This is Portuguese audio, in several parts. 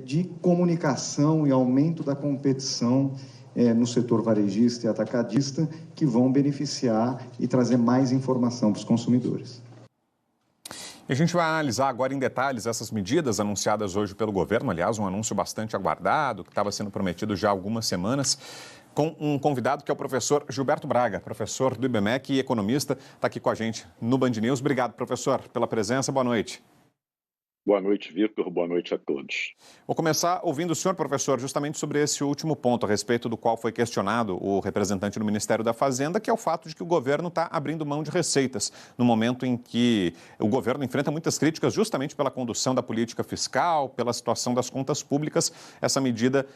de comunicação e aumento da competição no setor varejista e atacadista, que vão beneficiar e trazer mais informação para os consumidores. E a gente vai analisar agora em detalhes essas medidas anunciadas hoje pelo governo, aliás, um anúncio bastante aguardado, que estava sendo prometido já há algumas semanas, com um convidado que é o professor Gilberto Braga, professor do IBMEC e economista, está aqui com a gente no Band News. Obrigado, professor, pela presença. Boa noite. Boa noite, Vitor. Boa noite a todos. Vou começar ouvindo o senhor, professor, justamente sobre esse último ponto, a respeito do qual foi questionado o representante do Ministério da Fazenda, que é o fato de que o governo está abrindo mão de receitas, no momento em que o governo enfrenta muitas críticas justamente pela condução da política fiscal, pela situação das contas públicas. Essa medida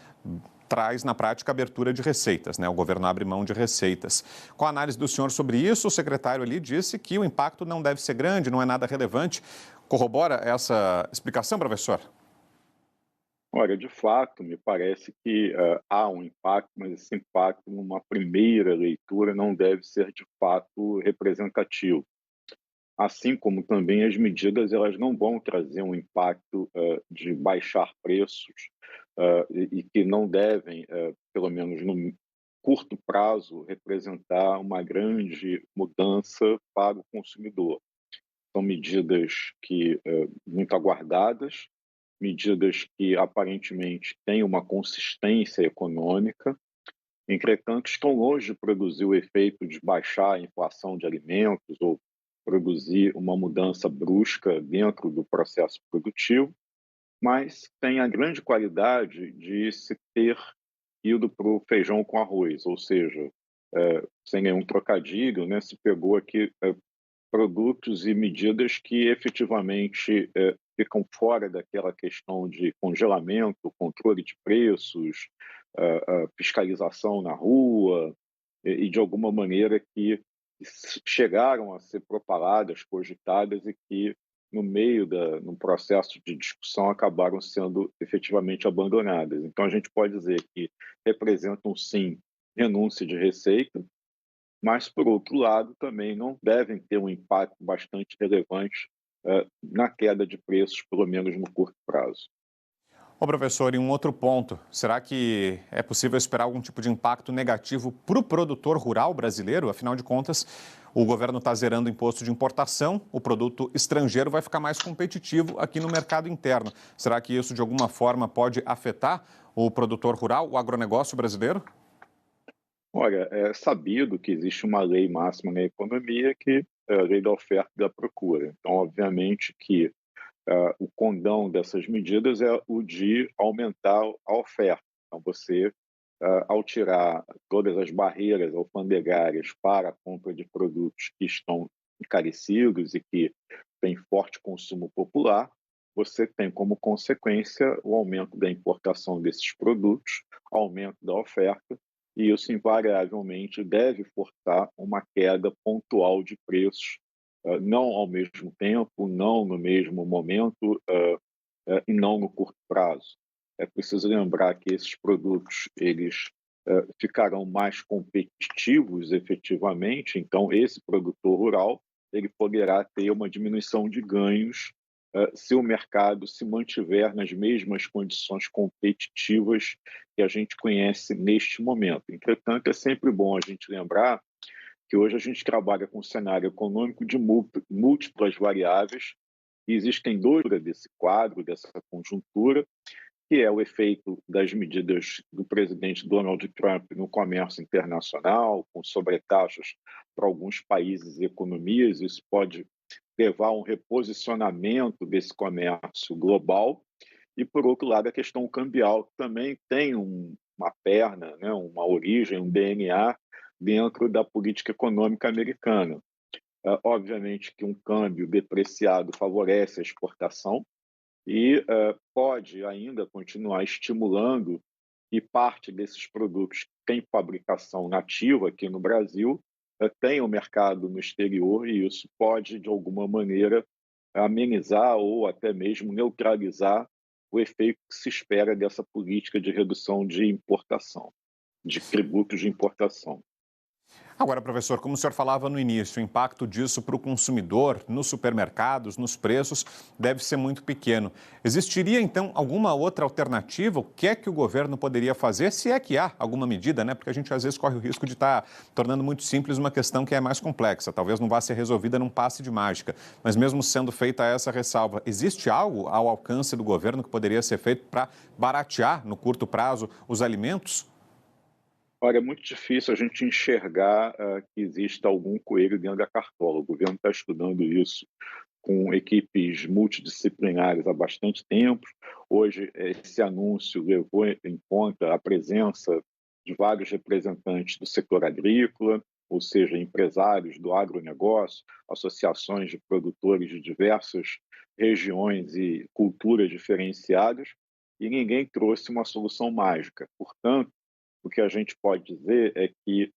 traz, na prática, abertura de receitas, né? O governo abre mão de receitas. Com a análise do senhor sobre isso, o secretário ali disse que o impacto não deve ser grande, não é nada relevante. Corrobora essa explicação, professor? Olha, de fato, me parece que há um impacto, mas esse impacto, numa primeira leitura, não deve ser, de fato, representativo. Assim como também as medidas, elas não vão trazer um impacto de baixar preços e que não devem, pelo menos no curto prazo, representar uma grande mudança para o consumidor. São medidas que muito aguardadas, medidas que aparentemente têm uma consistência econômica, entretanto estão longe de produzir o efeito de baixar a inflação de alimentos ou produzir uma mudança brusca dentro do processo produtivo, mas tem a grande qualidade de se ter ido para o feijão com arroz, ou seja, sem nenhum trocadilho, né, se pegou aqui produtos e medidas que efetivamente ficam fora daquela questão de congelamento, controle de preços, fiscalização na rua, e de alguma maneira que chegaram a ser propaladas, cogitadas e que no processo de discussão acabaram sendo efetivamente abandonadas. Então a gente pode dizer que representam sim renúncia de receita, mas, por outro lado, também não devem ter um impacto bastante relevante na queda de preços, pelo menos no curto prazo. Ô, professor, e um outro ponto, será que é possível esperar algum tipo de impacto negativo para o produtor rural brasileiro? Afinal de contas, o governo está zerando o imposto de importação, o produto estrangeiro vai ficar mais competitivo aqui no mercado interno. Será que isso, de alguma forma, pode afetar o produtor rural, o agronegócio brasileiro? Olha, é sabido que existe uma lei máxima na economia que é a lei da oferta e da procura. Então, obviamente que o condão dessas medidas é o de aumentar a oferta. Então, você, ao tirar todas as barreiras alfandegárias para a compra de produtos que estão encarecidos e que têm forte consumo popular, você tem como consequência o aumento da importação desses produtos, aumento da oferta, e isso invariavelmente deve forçar uma queda pontual de preços, não ao mesmo tempo, não no mesmo momento e não no curto prazo. É preciso lembrar que esses produtos eles ficarão mais competitivos efetivamente, então esse produtor rural ele poderá ter uma diminuição de ganhos se o mercado se mantiver nas mesmas condições competitivas que a gente conhece neste momento. Entretanto, é sempre bom a gente lembrar que hoje a gente trabalha com um cenário econômico de múltiplas variáveis e existem dois desse quadro, dessa conjuntura, que é o efeito das medidas do presidente Donald Trump no comércio internacional, com sobretaxas para alguns países e economias. Isso pode levar a um reposicionamento desse comércio global. E, por outro lado, a questão cambial também tem uma perna, né, uma origem, um DNA dentro da política econômica americana. Obviamente que um câmbio depreciado favorece a exportação e pode ainda continuar estimulando e parte desses produtos que têm fabricação nativa aqui no Brasil tem o mercado no exterior e isso pode, de alguma maneira, amenizar ou até mesmo neutralizar o efeito que se espera dessa política de redução de importação, de tributos de importação. Agora, professor, como o senhor falava no início, o impacto disso para o consumidor, nos supermercados, nos preços, deve ser muito pequeno. Existiria, então, alguma outra alternativa? O que é que o governo poderia fazer, se é que há alguma medida, né? Porque a gente, às vezes, corre o risco de estar tornando muito simples uma questão que é mais complexa. Talvez não vá ser resolvida num passe de mágica. Mas mesmo sendo feita essa ressalva, existe algo ao alcance do governo que poderia ser feito para baratear, no curto prazo, os alimentos? Olha, é muito difícil a gente enxergar que exista algum coelho dentro da cartola. O governo está estudando isso com equipes multidisciplinares há bastante tempo. Hoje, esse anúncio levou em conta a presença de vários representantes do setor agrícola, ou seja, empresários do agronegócio, associações de produtores de diversas regiões e culturas diferenciadas, e ninguém trouxe uma solução mágica. Portanto, o que a gente pode dizer é que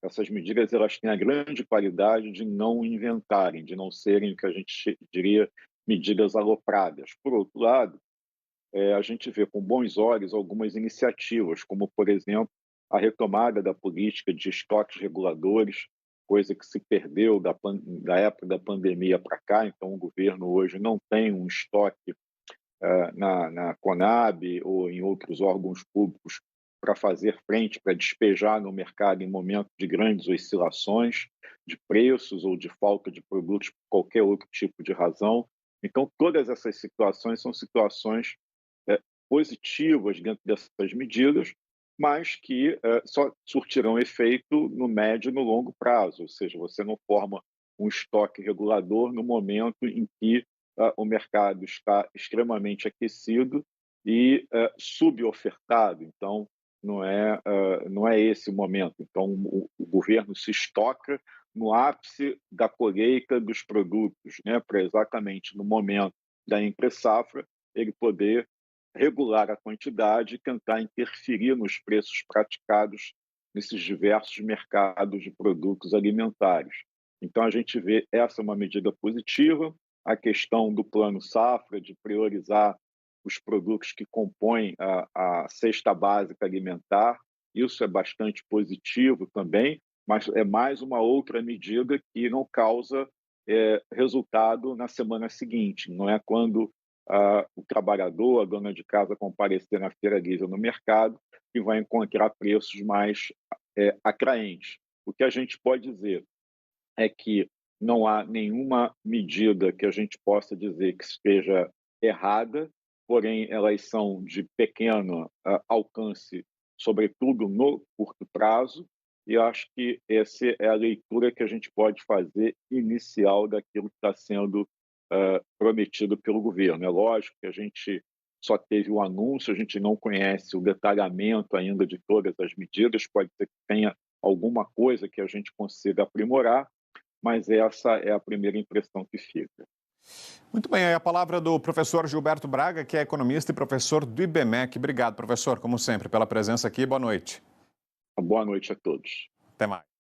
essas medidas elas têm a grande qualidade de não inventarem, de não serem o que a gente diria medidas alopradas. Por outro lado, a gente vê com bons olhos algumas iniciativas, como, por exemplo, a retomada da política de estoques reguladores, coisa que se perdeu da época da pandemia para cá. Então, o governo hoje não tem um estoque na Conab ou em outros órgãos públicos para fazer frente, para despejar no mercado em momentos de grandes oscilações de preços ou de falta de produtos por qualquer outro tipo de razão. Então, todas essas situações são situações positivas dentro dessas medidas, mas que só surtirão efeito no médio e no longo prazo, ou seja, você não forma um estoque regulador no momento em que o mercado está extremamente aquecido e subofertado. Então, não é esse o momento. Então, o governo se estoca no ápice da colheita dos produtos, né, para exatamente no momento da entre-safra ele poder regular a quantidade e tentar interferir nos preços praticados nesses diversos mercados de produtos alimentares. Então, a gente vê essa uma medida positiva, a questão do plano safra, de priorizar os produtos que compõem a cesta básica alimentar, isso é bastante positivo também, mas é mais uma outra medida que não causa resultado na semana seguinte. Não é quando o trabalhador, a dona de casa comparecer na feira livre no mercado que vai encontrar preços mais atraentes. O que a gente pode dizer é que não há nenhuma medida que a gente possa dizer que esteja errada, porém elas são de pequeno alcance, sobretudo no curto prazo, e acho que essa é a leitura que a gente pode fazer inicial daquilo que está sendo prometido pelo governo. É lógico que a gente só teve o anúncio, a gente não conhece o detalhamento ainda de todas as medidas, pode ser que tenha alguma coisa que a gente consiga aprimorar, mas essa é a primeira impressão que fica. Muito bem, aí a palavra do professor Gilberto Braga, que é economista e professor do IBMEC. Obrigado, professor, como sempre, pela presença aqui. Boa noite. Boa noite a todos. Até mais.